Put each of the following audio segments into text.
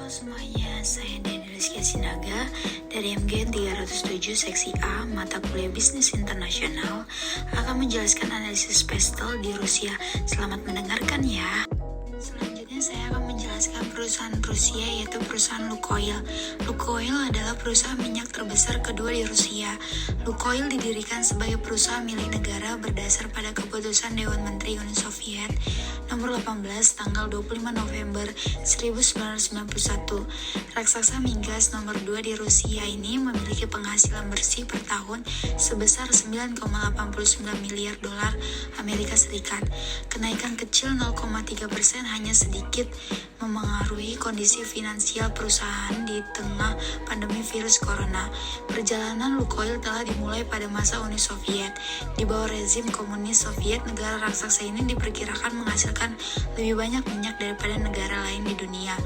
Halo semuanya, saya Deni Rizky Sinaga dari MG 307 Seksi A Mata Kuliah Bisnis Internasional akan menjelaskan analisis pestel di Rusia. Selamat mendengarkan ya. Selanjutnya saya akan menjelaskan perusahaan Rusia, yaitu perusahaan Lukoil. Lukoil adalah perusahaan minyak terbesar kedua di Rusia. Lukoil didirikan sebagai perusahaan milik negara berdasar pada keputusan Dewan Menteri Uni Soviet nomor 18 tanggal 25 November 1991. Raksasa migas nomor 2 di Rusia ini memiliki penghasilan bersih per tahun sebesar 9,89 miliar dolar Amerika Serikat. Kenaikan kecil 0,3% hanya sedikit memengaruhi kondisi finansial perusahaan di tengah pandemi virus corona. Perjalanan Lukoil telah dimulai pada masa Uni Soviet. Di bawah rezim komunis Soviet, negara raksasa ini diperkirakan menghasilkan lebih banyak minyak daripada negara lain di dunia,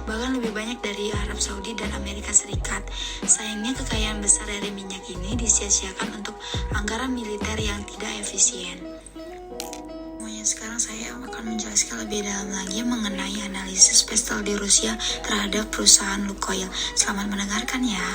bahkan lebih banyak dari Arab Saudi dan Amerika Serikat. Sayangnya kekayaan besar dari minyak ini disia-siakan untuk anggaran militer yang tidak efisien. Sekarang saya akan menjelaskan lebih dalam lagi mengenai analisis pestel di Rusia terhadap perusahaan Lukoil. Selamat mendengarkan ya.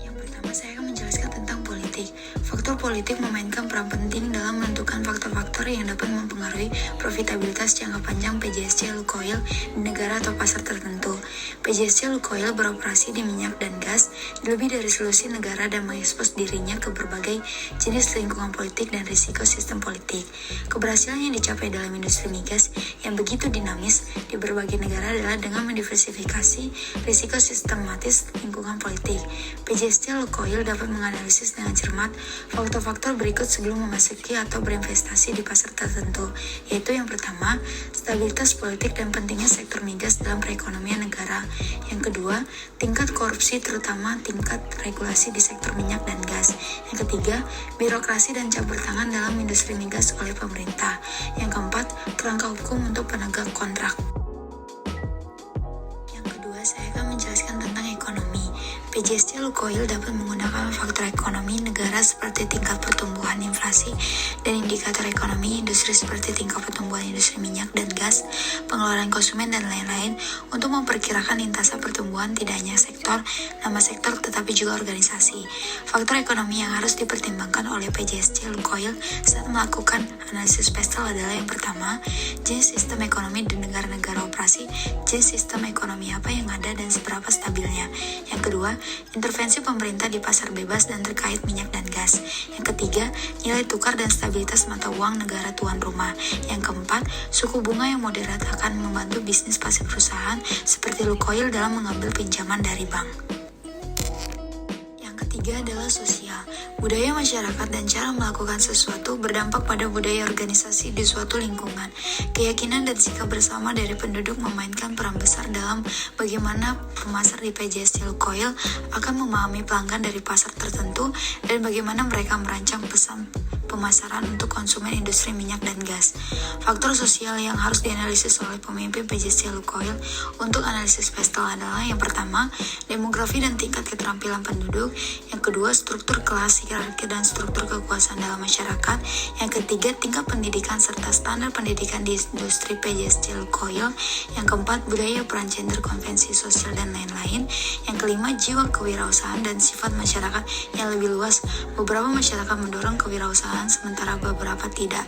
Yang pertama saya akan menjelaskan tentang politik. Faktor politik memainkan peran penting dalam menentukan faktor-faktor yang dapat mempengaruhi profitabilitas jangka panjang PJSC Lukoil di negara atau pasar tertentu. PJSC Lukoil beroperasi di minyak dan gas di lebih dari seluruh negara dan mengekspos dirinya ke berbagai jenis lingkungan politik dan risiko sistem politik. Keberhasilan yang dicapai dalam industri migas yang begitu dinamis di berbagai negara adalah dengan mendiversifikasi risiko sistematis lingkungan politik. PJSC Lukoil dapat menganalisis dengan cermat faktor-faktor berikut sebelum memasuki atau berinvestasi di pasar tertentu, yaitu yang pertama, stabilitas politik dan pentingnya sektor migas dalam perekonomian negara. Yang kedua, tingkat korupsi terutama tingkat regulasi di sektor minyak dan gas. Yang ketiga, birokrasi dan campur tangan dalam industri migas oleh pemerintah. Yang keempat, kerangka hukum untuk penegak kontrak. Yang kedua, saya akan menjelaskan tentang ekonomi. PJSC Lukoil dapat menggunakan faktor ekonomi negara seperti tingkat pertumbuhan inflasi dan indikator ekonomi industri seperti tingkat pertumbuhan industri minyak dan gas, pengeluaran konsumen, dan lain-lain untuk memperkirakan lintasan pertumbuhan tidak hanya sektor, nama sektor, tetapi juga organisasi. Faktor ekonomi yang harus dipertimbangkan oleh PJSC Lukoil saat melakukan analisis pestel adalah yang pertama, jenis sistem ekonomi di negara-negara operasi, jenis sistem ekonomi apa yang ada dan seberapa stabilnya. Yang kedua, intervensi pemerintah di pasar bebas dan terkait minyak dan gas. Yang ketiga, nilai tukar dan stabilitas mata uang negara tuan rumah. Yang keempat, suku bunga yang moderat akan membantu bisnis pasif perusahaan seperti Lukoil dalam mengambil pinjaman dari bank. Yang ketiga adalah sosial. Budaya masyarakat dan cara melakukan sesuatu berdampak pada budaya organisasi di suatu lingkungan. Keyakinan dan sikap bersama dari penduduk memainkan peran besar dalam bagaimana pemasar di PJSC Lukoil akan memahami pelanggan dari pasar tertentu dan bagaimana mereka merancang pesan pemasaran untuk konsumen industri minyak dan gas. Faktor sosial yang harus dianalisis oleh pemimpin PJSC Lukoil untuk analisis pestel adalah yang pertama, demografi dan tingkat keterampilan penduduk. Yang kedua, struktur kelas, hierarki dan struktur kekuasaan dalam masyarakat. Yang ketiga, tingkat pendidikan serta standar pendidikan di industri PJSC Lukoil. Yang keempat, budaya peran gender, konvensi sosial dan lain-lain. Yang kelima, jiwa kewirausahaan dan sifat masyarakat yang lebih luas. Beberapa masyarakat mendorong kewirausahaan sementara beberapa tidak.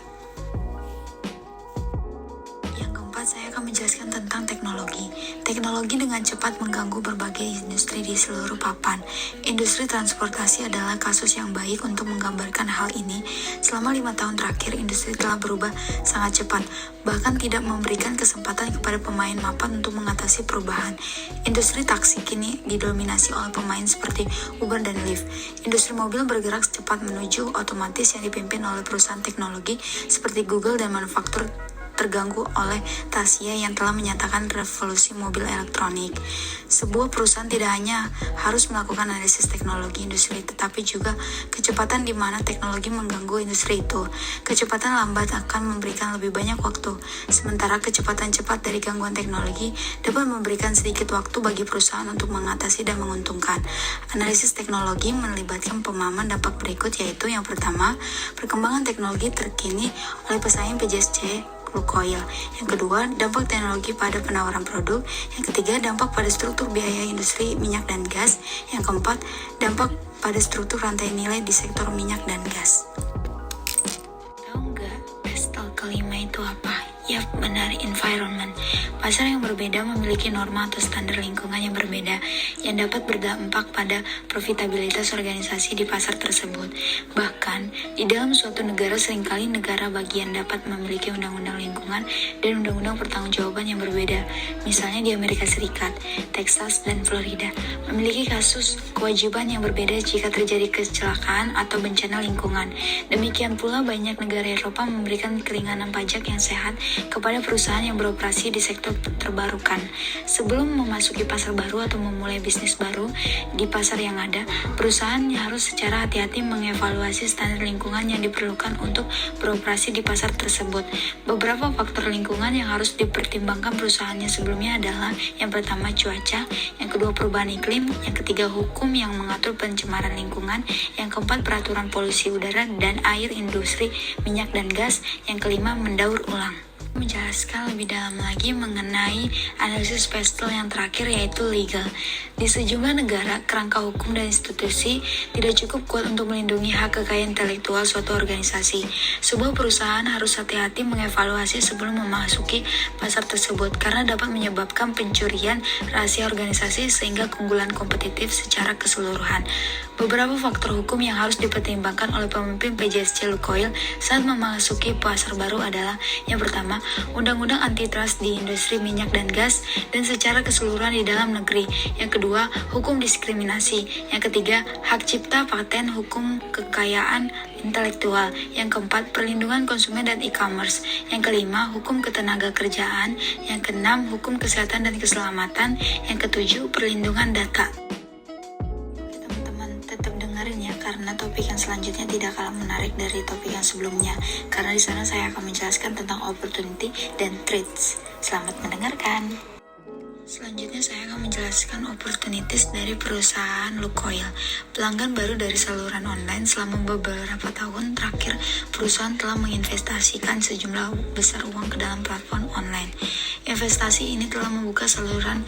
Yang keempat, saya akan menjelaskan tentang teknologi. Teknologi dengan cepat mengganggu berbagai industri di seluruh papan. Industri transportasi adalah kasus yang baik untuk menggambarkan hal ini. Selama 5 tahun terakhir, industri telah berubah sangat cepat, bahkan tidak memberikan kesempatan kepada pemain mapan untuk mengatasi perubahan. Industri taksi kini didominasi oleh pemain seperti Uber dan Lyft. Industri mobil bergerak cepat menuju otomatis yang dipimpin oleh perusahaan teknologi seperti Google dan manufaktur terganggu oleh Tasya yang telah menyatakan revolusi mobil elektronik. Sebuah perusahaan tidak hanya harus melakukan analisis teknologi industri, tetapi juga kecepatan di mana teknologi mengganggu industri itu. Kecepatan lambat akan memberikan lebih banyak waktu, sementara kecepatan cepat dari gangguan teknologi dapat memberikan sedikit waktu bagi perusahaan untuk mengatasi dan menguntungkan. Analisis teknologi melibatkan pemahaman dampak berikut, yaitu yang pertama, perkembangan teknologi terkini oleh pesaing PJSC Lukoil. Yang kedua, dampak teknologi pada penawaran produk. Yang ketiga, dampak pada struktur biaya industri minyak dan gas. Yang keempat, dampak pada struktur rantai nilai di sektor minyak dan gas. Tahu nggak pestel kelima itu apa? Yap, benar, environment. Pasar yang berbeda memiliki norma atau standar lingkungan yang berbeda yang dapat berdampak pada profitabilitas organisasi di pasar tersebut. Bahkan, di dalam suatu negara seringkali negara bagian dapat memiliki undang-undang lingkungan dan undang-undang pertanggungjawaban yang berbeda. Misalnya di Amerika Serikat, Texas, dan Florida memiliki kasus kewajiban yang berbeda jika terjadi kecelakaan atau bencana lingkungan. Demikian pula banyak negara Eropa memberikan keringanan pajak yang sehat kepada perusahaan yang beroperasi di sektor terbarukan. Sebelum memasuki pasar baru atau memulai bisnis baru di pasar yang ada, perusahaan harus secara hati-hati mengevaluasi standar lingkungan yang diperlukan untuk beroperasi di pasar tersebut. Beberapa faktor lingkungan yang harus dipertimbangkan perusahaannya sebelumnya adalah yang pertama cuaca, yang kedua perubahan iklim, yang ketiga hukum yang mengatur pencemaran lingkungan, yang keempat peraturan polusi udara dan air industri minyak dan gas, yang kelima mendaur ulang. Menjelaskan lebih dalam lagi mengenai analisis pestel yang terakhir, yaitu legal. Di sejumlah negara, kerangka hukum dan institusi tidak cukup kuat untuk melindungi hak kekayaan intelektual suatu organisasi. Sebuah perusahaan harus hati-hati mengevaluasi sebelum memasuki pasar tersebut karena dapat menyebabkan pencurian rahasia organisasi sehingga keunggulan kompetitif secara keseluruhan. Beberapa faktor hukum yang harus dipertimbangkan oleh pemimpin PJSC Lukoil saat memasuki pasar baru adalah yang pertama, undang-undang antitrust di industri minyak dan gas dan secara keseluruhan di dalam negeri. Yang kedua, hukum diskriminasi. Yang ketiga, hak cipta, paten, hukum kekayaan intelektual. Yang keempat, perlindungan konsumen dan e-commerce. Yang kelima, hukum ketenaga kerjaan. Yang keenam, hukum kesehatan dan keselamatan. Yang ketujuh, perlindungan data. Tetap dengerin ya, karena topik yang selanjutnya tidak kalah menarik dari topik yang sebelumnya. Karena di sana saya akan menjelaskan tentang opportunity dan threats. Selamat mendengarkan. Selanjutnya saya akan menjelaskan opportunities dari perusahaan Lukoil. Pelanggan baru dari saluran online. Selama beberapa tahun terakhir, perusahaan telah menginvestasikan sejumlah besar uang ke dalam platform online. Investasi ini telah membuka saluran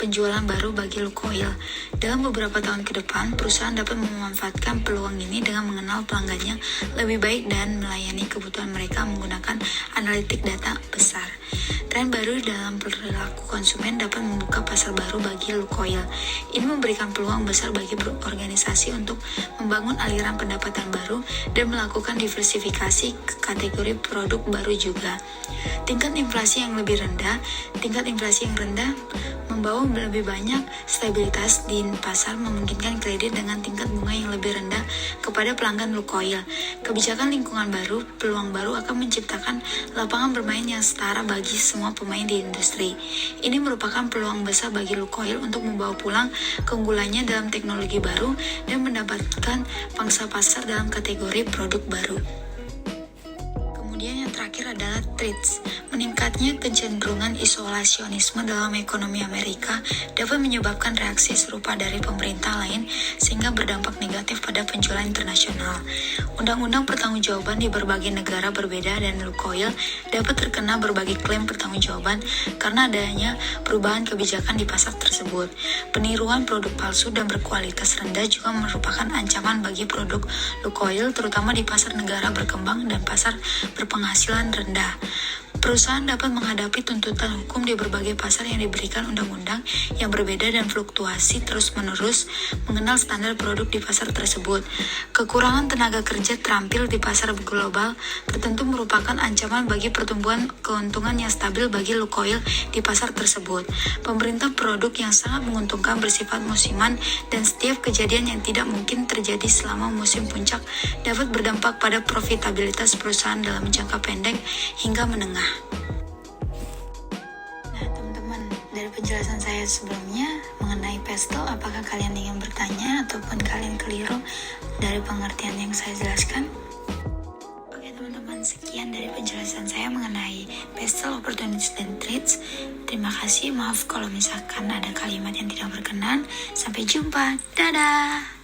penjualan baru bagi Lukoil. Dalam beberapa tahun ke depan, perusahaan dapat memanfaatkan peluang ini dengan mengenal pelanggannya lebih baik dan melayani kebutuhan mereka menggunakan analitik data besar. Tren baru dalam perilaku konsumen dapat membuka pasar baru bagi Lukoil. Ini memberikan peluang besar bagi organisasi untuk membangun aliran pendapatan baru dan melakukan diversifikasi ke kategori produk baru juga. Tingkat inflasi yang rendah membawa lebih banyak stabilitas di pasar, memungkinkan kredit dengan tingkat bunga yang lebih rendah kepada pelanggan Lukoil. Kebijakan lingkungan baru, peluang baru akan menciptakan lapangan bermain yang setara bagi semua pemain di industri. Ini merupakan peluang besar bagi Lukoil untuk membawa pulang keunggulannya dalam teknologi baru dan mendapatkan pangsa pasar dalam kategori produk baru. Kemudian yang terakhir adalah threats. Meningkatnya kecenderungan isolasionisme dalam ekonomi Amerika dapat menyebabkan reaksi serupa dari pemerintah lain sehingga berdampak negatif pada penjualan internasional. Undang-undang pertanggungjawaban di berbagai negara berbeda dan Lukoil dapat terkena berbagai klaim pertanggungjawaban karena adanya perubahan kebijakan di pasar tersebut. Peniruan produk palsu dan berkualitas rendah juga merupakan ancaman bagi produk Lukoil, terutama di pasar negara berkembang dan pasar berpenghasilan rendah. Perusahaan dapat menghadapi tuntutan hukum di berbagai pasar yang diberikan undang-undang yang berbeda dan fluktuasi terus-menerus mengenal standar produk di pasar tersebut. Kekurangan tenaga kerja terampil di pasar global tertentu merupakan ancaman bagi pertumbuhan keuntungan yang stabil bagi Lukoil di pasar tersebut. Pemerintah produk yang sangat menguntungkan bersifat musiman dan setiap kejadian yang tidak mungkin terjadi selama musim puncak dapat berdampak pada profitabilitas perusahaan dalam jangka pendek hingga menengah. Nah teman-teman, dari penjelasan saya sebelumnya mengenai pestel, apakah kalian ingin bertanya ataupun kalian keliru dari pengertian yang saya jelaskan? Oke teman-teman, sekian dari penjelasan saya mengenai pestel, opportunities, dan threats. Terima kasih, maaf kalau misalkan ada kalimat yang tidak berkenan. Sampai jumpa, dadah!